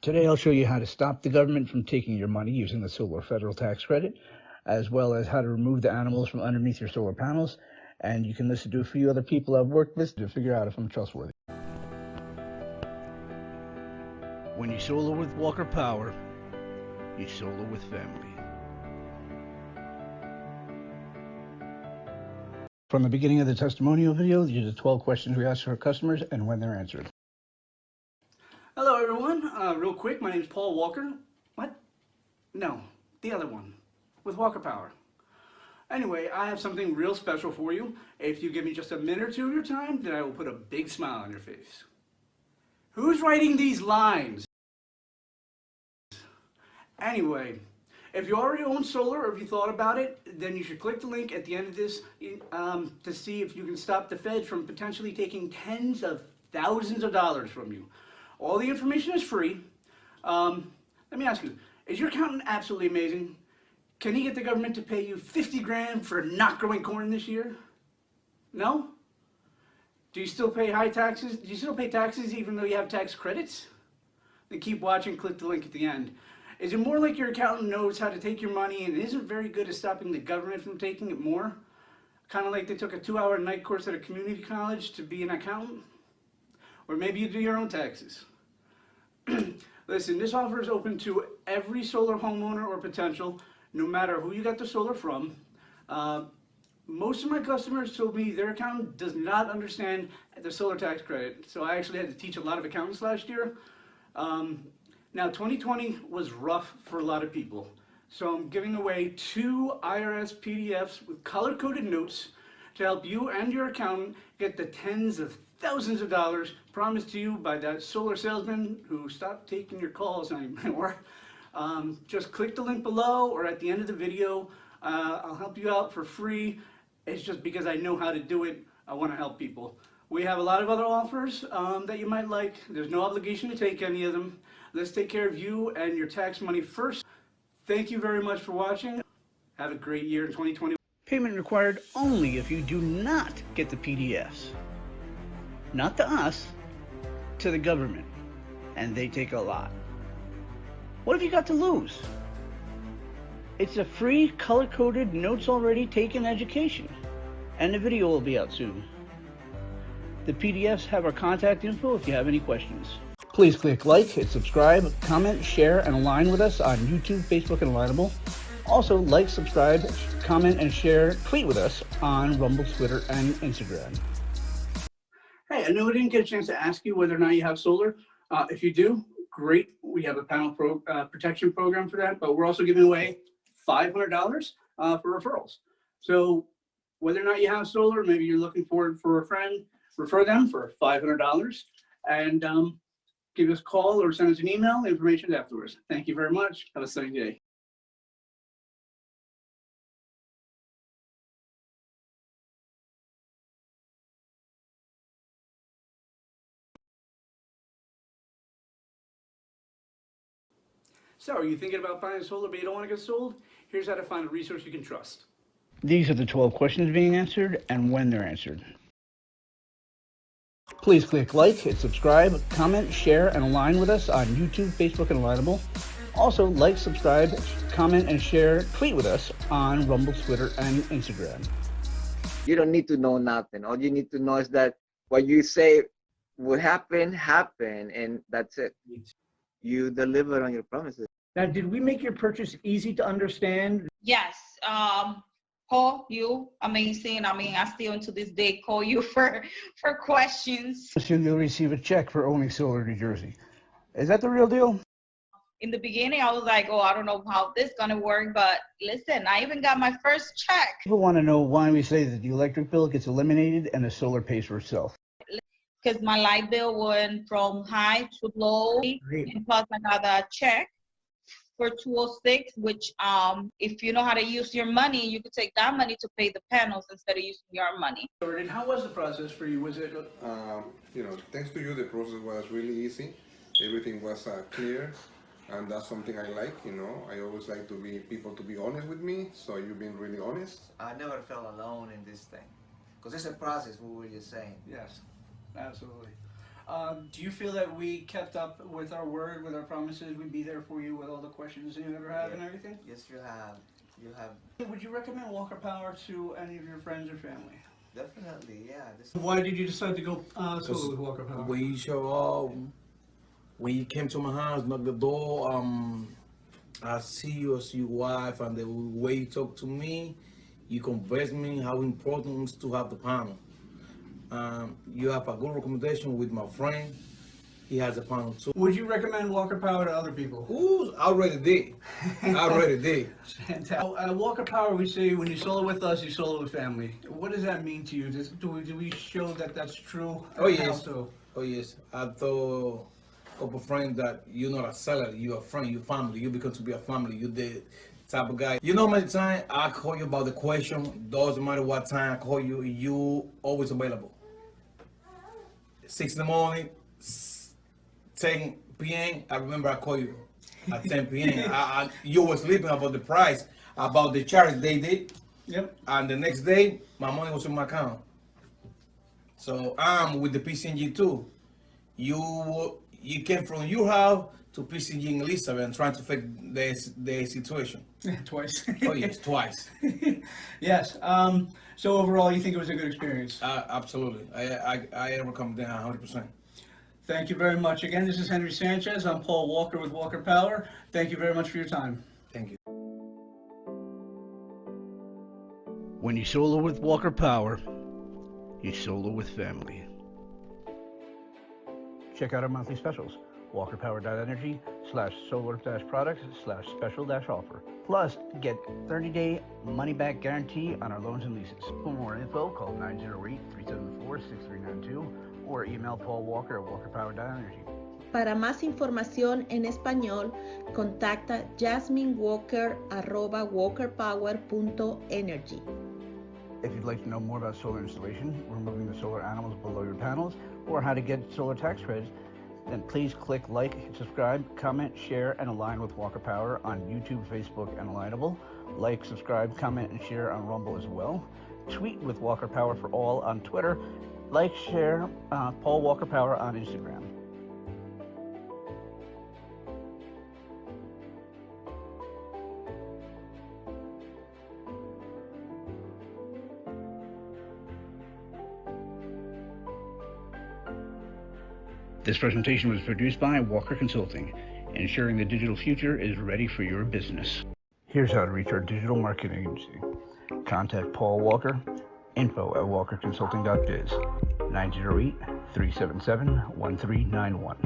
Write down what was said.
Today I'll show you how to stop the government from taking your money using the solar federal tax credit, as well as how to remove the animals from underneath your solar panels. And you can listen to a few other people I've worked with to figure out if I'm trustworthy. When you solar with Walker Power, you solar with family. From the beginning of the testimonial video, these are the 12 questions we ask our customers and when they're answered. Hello everyone, real quick, my name is Paul Walker. What? No, the other one, with Walker Power. Anyway, I have something real special for you. If you give me just a minute or two of your time, then I will put a big smile on your face. Who's writing these lines? Anyway, if you already own solar or if you thought about it, then you should click the link at the end of this to see if you can stop the feds from potentially taking tens of thousands of dollars from you. All the information is free. Let me ask you, is your accountant absolutely amazing? Can he get the government to pay you 50 grand for not growing corn this year? No? Do you still pay high taxes? Do you still pay taxes even though you have tax credits? Then keep watching, click the link at the end. Is it more like your accountant knows how to take your money and isn't very good at stopping the government from taking it more? Kind of like they took a 2-hour night course at a community college to be an accountant? Or maybe you do your own taxes. Listen, this offer is open to every solar homeowner or potential, no matter who you got the solar from. Most of my customers told me their accountant does not understand the solar tax credit, so I actually had to teach a lot of accountants last year. Now 2020 was rough for a lot of people, so I'm giving away 2 IRS PDFs with color-coded notes to help you and your accountant get the tens of thousands of dollars promised to you by that solar salesman who stopped taking your calls anymore. Just click the link below or at the end of the video. I'll help you out for free. It's just because I know how to do it. I want to help people. We have a lot of other offers that you might like. There's no obligation to take any of them. Let's take care of you and your tax money first. Thank you very much for watching. Have a great year in 2020. Payment required only if you do not get the PDFs. Not to us, to the government. And they take a lot. What have you got to lose? It's a free, color-coded, notes already taken education. And the video will be out soon. The PDFs have our contact info if you have any questions. Please click like, hit subscribe, comment, share, and align with us on YouTube, Facebook, and Alignable. Also, like, subscribe, comment, and share, tweet with us on Rumble, Twitter, and Instagram. Hey, I know I didn't get a chance to ask you whether or not you have solar. If you do, great. We have a panel protection program for that, but we're also giving away $500 for referrals. So whether or not you have solar, maybe you're looking for a friend, refer them for $500 and give us a call or send us an email, information afterwards. Thank you very much. Have a sunny day. So are you thinking about buying solar but you don't want to get sold? Here's how to find a resource you can trust. These are the 12 questions being answered and when they're answered. Please click like, hit subscribe, comment, share, and align with us on YouTube, Facebook, and Alignable. Also, like, subscribe, comment, and share, tweet with us on Rumble, Twitter, and Instagram. You don't need to know nothing. All you need to know is that what you say would happen, and that's it. You deliver on your promises. Now, did we make your purchase easy to understand? Yes. Paul, you amazing. I mean, I still to this day call you for questions. Soon you'll receive a check for owning solar in New Jersey. Is that the real deal? In the beginning, I was like, oh, I don't know how this is going to work. But listen, I even got my first check. People want to know why we say that the electric bill gets eliminated and the solar pays for itself. Because my light bill went from high to low. Great. And plus, I got a check for 206, which if you know how to use your money, you could take that money to pay the panels instead of using your money. And how was the process for you? Was it? Thanks to you, the process was really easy. Everything was clear, and that's something I like. I always like people to be honest with me. So you've been really honest. I never felt alone in this thing, because it's a process. We were just saying. Yes, absolutely. Do you feel that we kept up with our word, with our promises? We'd be there for you with all the questions you ever have and everything? Yes, you have. You have. Would you recommend Walker Power to any of your friends or family? Definitely, yeah. Why did you decide to go solo with Walker Power? When you show up, when you came to my house, knock the door, I see you as your wife, and the way you talk to me, you convince me how important it is to have the panel. You have a good recommendation with my friend. He has a panel too. Would you recommend Walker Power to other people? Ooh, I already did. I already did. At Walker Power, we say when you solo with us, you solo with family. What does that mean to you? Do we show that that's true? Oh yes. How so? Oh yes. I told a couple friends that you're not a seller, you're a friend, you're family. You become to be a family. You're the type of guy. You know, many times I call you about the question. Doesn't matter what time I call you, you always available. 6 in the morning, 10 p.m. I remember I call you at 10 p.m. You were sleeping about the price, about the charge they did. Yep. And the next day, my money was in my account. So I'm with the PCNG too. You came from your house to PCNG in Elizabeth and trying to fix the situation. Twice. Oh yes, twice. Yes. So overall, you think it was a good experience? Absolutely. I recommend that 100%. Thank you very much. Again, this is Henry Sanchez. I'm Paul Walker with Walker Power. Thank you very much for your time. Thank you. When you solo with Walker Power, you solo with family. Check out our monthly specials. WalkerPower.energy/solar-products/special-offer. Plus, get 30-day money-back guarantee on our loans and leases. For more info, call 908-374-6392 or email Paul Walker at WalkerPower.energy. Para más información en español, contacta jasminewalker@walkerpower.energy. If you'd like to know more about solar installation, removing the solar animals below your panels, or how to get solar tax credits, then please click like, subscribe, comment, share, and align with Walker Power on YouTube, Facebook, and Alignable. Like, subscribe, comment, and share on Rumble as well. Tweet with Walker Power for all on Twitter. Like, share Paul Walker Power on Instagram. This presentation was produced by Walker Consulting, ensuring the digital future is ready for your business. Here's how to reach our digital marketing agency. Contact Paul Walker, info@walkerconsulting.biz, 908-377-1391.